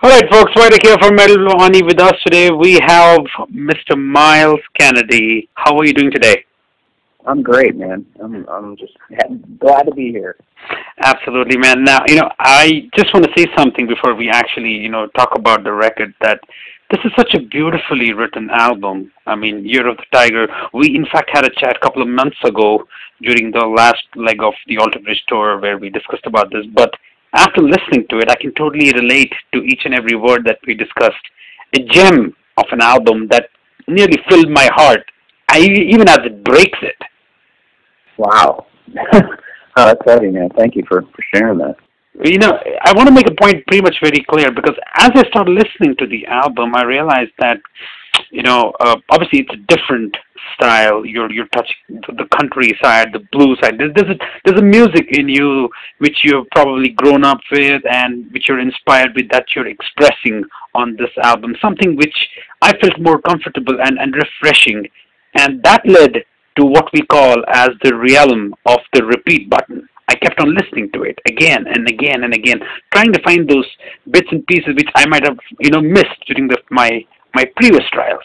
All right, folks, Vitek here from Wani. With us today, we have Mr. MYLES Kennedy. How are you doing today? I'm great, man. I'm just glad to be here. Absolutely, man. Now, I just want to say something before we actually, talk about the record, that this is such a beautifully written album. I mean, Year of the Tiger. We, in fact, had a chat a couple of months ago during the last leg of the Alter Bridge tour where we discussed about this. But after listening to it, I can totally relate to each and every word that we discussed. A gem of an album that nearly filled my heart, even as it breaks it. Wow. That's heavy, man. Thank you for sharing that. I want to make a point pretty much very clear, because as I started listening to the album, I realized that, obviously it's a different style. You're touching the country side, the blues side. There's a music in you which you've probably grown up with and which you're inspired with, that you're expressing on this album. Something which I felt more comfortable and refreshing, and that led to what we call as the realm of the repeat button. I kept on listening to it again and again and again, trying to find those bits and pieces which I might have, missed during my previous trials.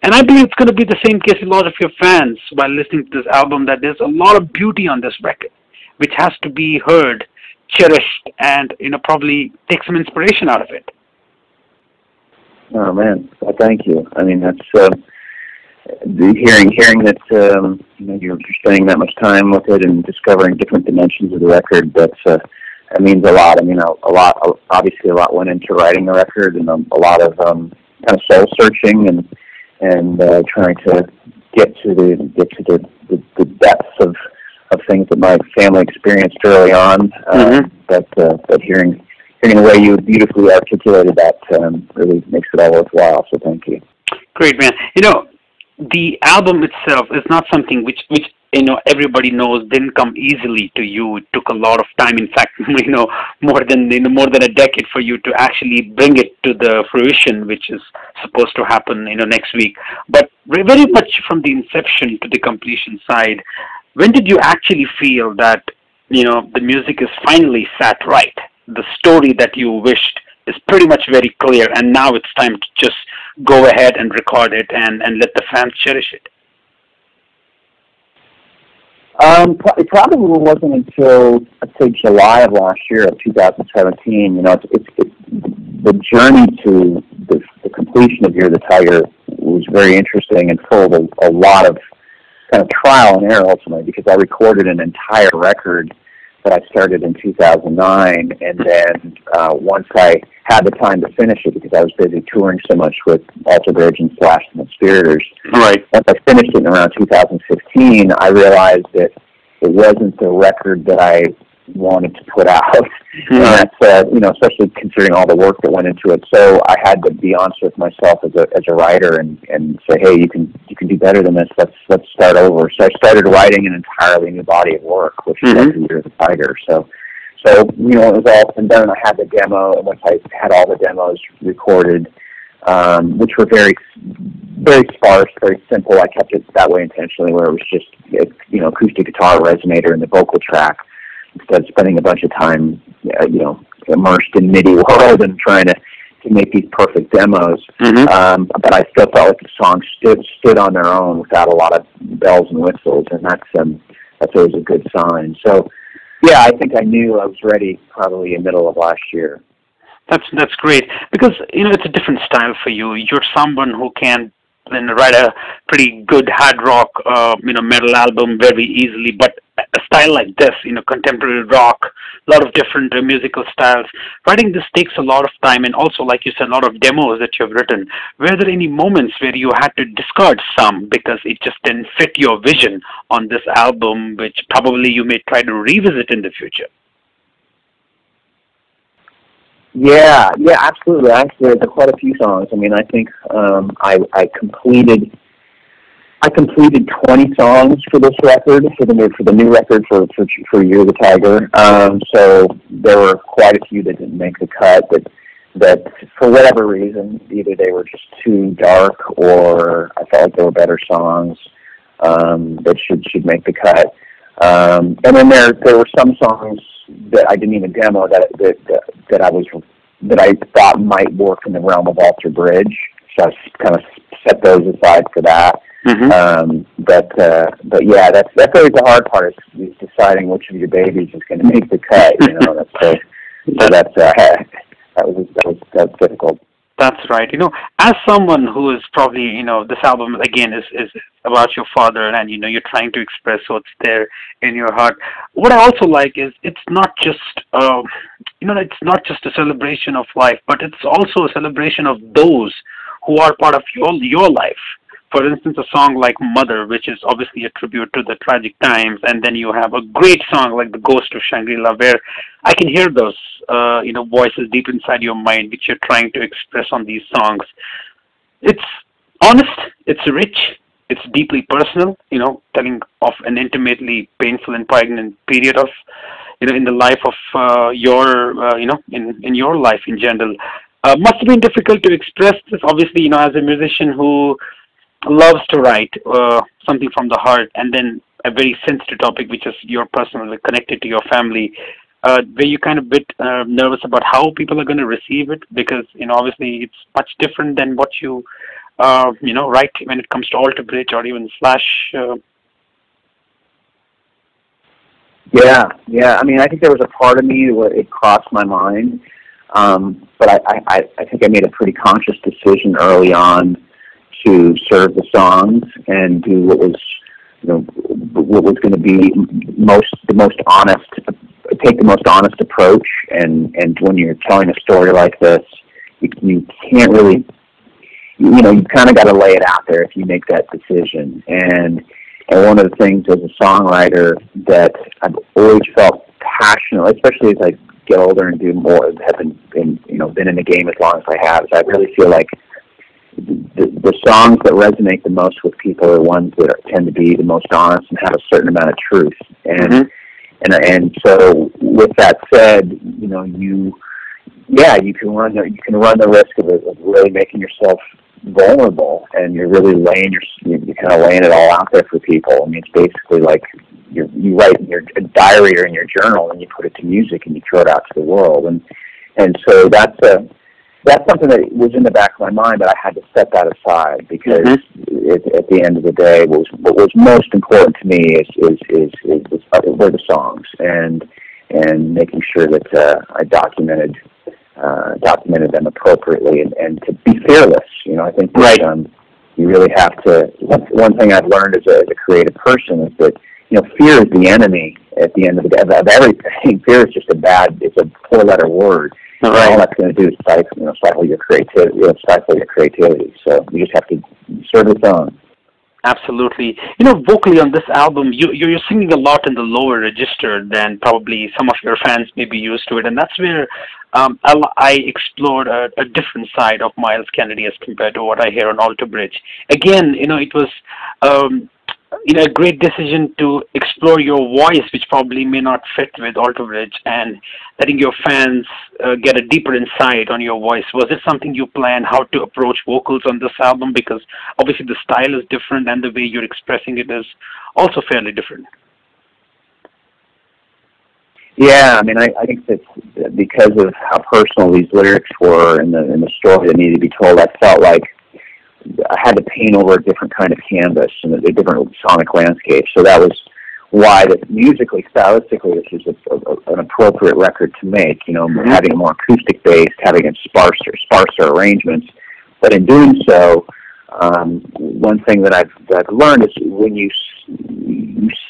And I believe it's going to be the same case with a lot of your fans while listening to this album, that there's a lot of beauty on this record, which has to be heard, cherished, and, probably take some inspiration out of it. Oh, man. Well, thank you. I mean, that's... hearing that you're spending that much time with it and discovering different dimensions of the record, that means a lot. I mean, obviously a lot went into writing the record, and a lot of kind of soul searching and trying to get to the depths of things that my family experienced early on. But hearing the way you beautifully articulated that really makes it all worthwhile. So thank you. Great, man. The album itself is not something which everybody knows didn't come easily to you. It took a lot of time. In fact, more than a decade for you to actually bring it to the fruition, which is supposed to happen next week. But very much from the inception to the completion side, when did you actually feel that the music is finally sat right? The story that you wished is pretty much very clear, and now it's time to just go ahead and record it and let the fans cherish it. It probably wasn't until, I'd say, July of last year, of 2017. It's the journey to the completion of Year of the Tiger was very interesting and full of a lot of kind of trial and error, ultimately, because I recorded an entire record that I started in 2009, and then once I had the time to finish it, because I was busy touring so much with Alter Bridge and Slash and the Spiriters. Right. Once I finished it in around 2015, I realized that it wasn't the record that I wanted to put out. And that's, especially considering all the work that went into it. So I had to be honest with myself as a writer and say, hey, you can do better than this. Let's start over. So I started writing an entirely new body of work, which is like the Year of the Tiger. So it was all and done. I had the demo, and once I had all the demos recorded, which were very, very sparse, very simple. I kept it that way intentionally, where it was just acoustic guitar resonator in the vocal track, instead of spending a bunch of time, immersed in MIDI world and trying to make these perfect demos. But I still felt like the songs stood on their own without a lot of bells and whistles, and that's always a good sign. So, yeah, I think I knew I was ready probably in the middle of last year. That's great, because it's a different style for you. You're someone who can write a pretty good hard rock, metal album very easily, but a style like this, contemporary rock, a lot of different musical styles. Writing this takes a lot of time, and also, like you said, a lot of demos that you've written. Were there any moments where you had to discard some because it just didn't fit your vision on this album, which probably you may try to revisit in the future? Yeah, absolutely. Actually, there's quite a few songs. I mean, I think I completed 20 songs for this record, for the new record for Year of the Tiger. So there were quite a few that didn't make the cut, that for whatever reason, either they were just too dark, or I felt like there were better songs that should make the cut. And then there were some songs that I didn't even demo that I was that I thought might work in the realm of Alter Bridge. So I kind of set those aside for that. But yeah, that's always the hard part is deciding which of your babies is going to make the cut. You know, that was difficult. That's right. You know, as someone who is probably, you know, this album again is about your father, and you know, you're trying to express what's there in your heart. What I also like is it's not just, you know, it's not just a celebration of life, but it's also a celebration of those who are part of your life. For instance, a song like Mother, which is obviously a tribute to the tragic times, and then you have a great song like The Ghost of Shangri-La, where I can hear those, you know, voices deep inside your mind, which you're trying to express on these songs. It's honest, it's rich, it's deeply personal, you know, telling of an intimately painful and poignant period of, you know, in the life of your, you know, in your life in general. Must have been difficult to express this, obviously, you know, as a musician who loves to write something from the heart, and then a very sensitive topic, which is your personal, connected to your family. Were you kind of a bit nervous about how people are going to receive it? Because, you know, obviously it's much different than what you, you know, write when it comes to Alter Bridge or even Slash. Yeah. I mean, I think there was a part of me where it crossed my mind, but I think I made a pretty conscious decision early on to serve the songs and do what was, you know, what was going to be the most honest, take the most honest approach. And when you're telling a story like this, you can't really, you know, you kind of got to lay it out there if you make that decision. And one of the things as a songwriter that I've always felt passionate, especially as I get older and do more, have been you know, been in the game as long as I have, is I really feel like the songs that resonate the most with people are ones that tend to be the most honest and have a certain amount of truth. And and so with that said, you know, you can run the risk of really making yourself vulnerable, and you're really you're kind of laying it all out there for people. I mean, it's basically like you write in your diary or in your journal, and you put it to music and you throw it out to the world. And so that's something that was in the back of my mind, but I had to set that aside because at the end of the day, what was most important to me were the songs and making sure that I documented them appropriately and to be fearless. You know, I think that, you really have to. One thing I've learned as a creative person is that, you know, fear is the enemy at the end of the day of everything. Fear is just it's a four-letter word. All that's going to do is stifle your creativity. So you just have to serve the song. Absolutely. You know, vocally on this album, you're singing a lot in the lower register than probably some of your fans may be used to it, and that's where I explored a different side of MYLES Kennedy as compared to what I hear on Alter Bridge. Again, you know, it was you know, a great decision to explore your voice, which probably may not fit with Alter Bridge, and letting your fans get a deeper insight on your voice. Was it something you planned how to approach vocals on this album? Because obviously the style is different and the way you're expressing it is also fairly different. Yeah, I mean, I think that because of how personal these lyrics were and the story that needed to be told, I felt like I had to paint over a different kind of canvas and a different sonic landscape. So that was why, that musically, stylistically, this is an appropriate record to make. You know, having a more acoustic base, having a sparser arrangements. But in doing so, one thing that I've learned is when you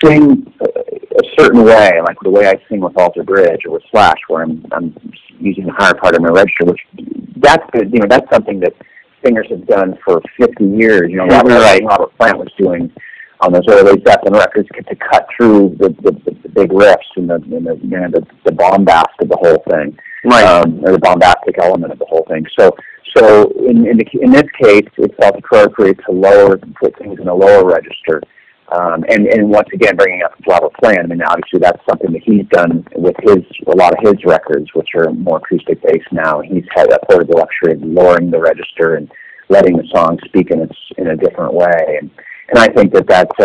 sing a certain way, like the way I sing with Alter Bridge or with Slash, where I'm using the higher part of my register, which that's something that singers have done for 50 years. You know, Robert Plant was doing on those early Zeppelin records to cut through the big riffs and the bombast of the whole thing, or the bombastic element of the whole thing. So in this case, it felt appropriate to put things in a lower register. And once again, bringing up Robert Plant, I mean, obviously that's something that he's done with a lot of his records, which are more acoustic based now. He's afforded the luxury of lowering the register and letting the song speak in a different way. And I think that's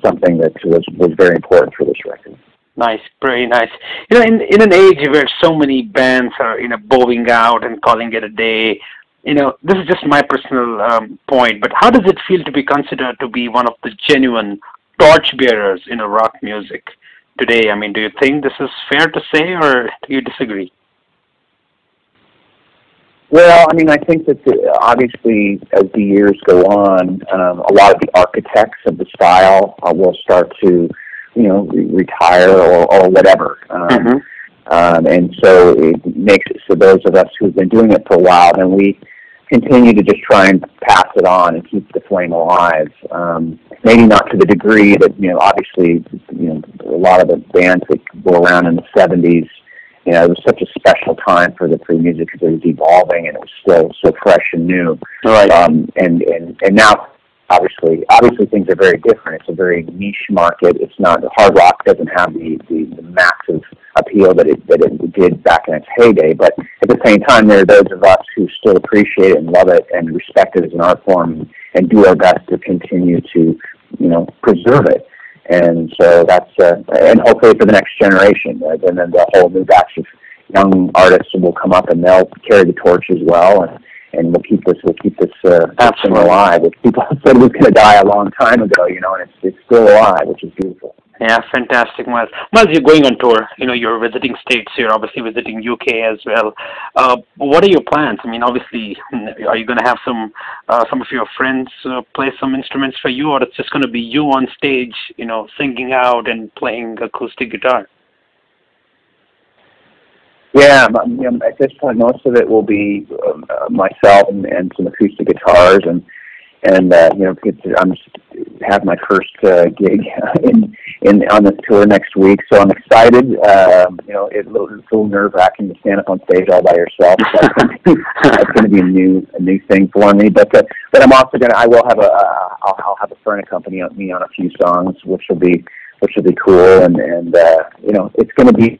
something that was very important for this record. Nice, very nice. In an age where so many bands are, bowing out and calling it a day, this is just my personal point, but how does it feel to be considered to be one of the genuine torchbearers in rock music today? I mean, do you think this is fair to say, or do you disagree? Well, I mean, I think that obviously as the years go on, a lot of the architects of the style will start to, retire or whatever. And so it makes it so those of us who've been doing it for a while, and we continue to just try and pass it on and keep the flame alive. Maybe not to the degree that, obviously, a lot of the bands that were around in the 70s, it was such a special time for the music because it was evolving and it was still so fresh and new. Right. And now, obviously things are very different. It's a very niche market. It's not, hard rock doesn't have the massive appeal that it did back in its heyday. But at the same time, there are those of us who still appreciate it and love it and respect it as an art form and do our best to continue to, preserve it. And so that's, and hopefully for the next generation, right? And then the whole new batch of young artists will come up and they'll carry the torch as well. And we'll keep this thing alive. Which people said was going to die a long time ago, and it's still alive, which is beautiful. Yeah, fantastic, Miles. Miles, you're going on tour. You're visiting states. You're obviously visiting UK as well. What are your plans? I mean, obviously, are you going to have some of your friends play some instruments for you, or it's just going to be you on stage, singing out and playing acoustic guitar? Yeah, at this point, most of it will be myself and some acoustic guitars, and I'm have my first gig on this tour next week, so I'm excited. It's a little nerve-wracking to stand up on stage all by yourself. It's going to be a new thing for me. But I'm also I'll have a friend accompany me on a few songs, which will be cool, and it's going to be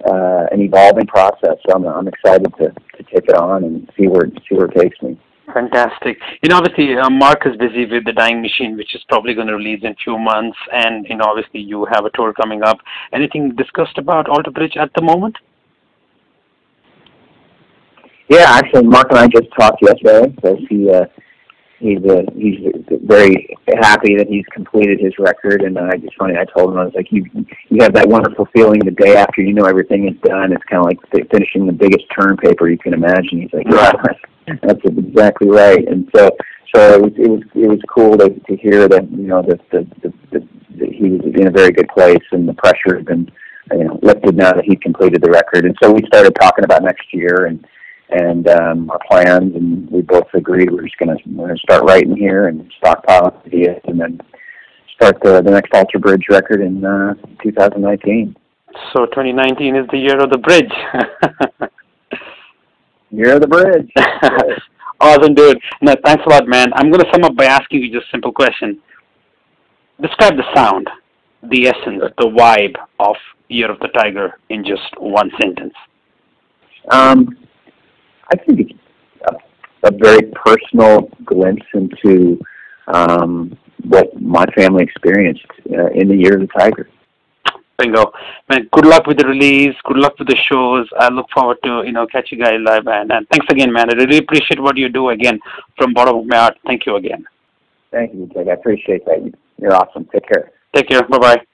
an evolving process. So I'm excited to take it on and see where it takes me. Fantastic. Obviously, Mark is busy with The Dying Machine, which is probably going to release in a few months, and obviously you have a tour coming up. Anything discussed about Alter Bridge at the moment? Yeah, actually, Mark and I just talked yesterday, because he's very happy that he's completed his record, and I told him, I was like, you have that wonderful feeling the day after you know everything is done. It's kind of like finishing the biggest term paper you can imagine. He's like, yeah, that's exactly right. And so it was cool to hear that that he was in a very good place, and the pressure has been lifted now that he completed the record. And so we started talking about next year and our plans, and we both agreed we're going to start writing here and stockpile ideas, and then start the next Alter Bridge record in 2019. So 2019 is the year of the bridge. Year of the bridge. Awesome, dude. No, thanks a lot, man. I'm going to sum up by asking you just a simple question. Describe the sound, the essence, the vibe of Year of the Tiger in just one sentence. I think it's a very personal glimpse into what my family experienced in the Year of the Tiger. Bingo. Man, good luck with the release. Good luck with the shows. I look forward to, catch you guys live. And thanks again, man. I really appreciate what you do again from bottom of my heart. Thank you again. Thank you, Vitek. I appreciate that. You're awesome. Take care. Take care. Bye-bye.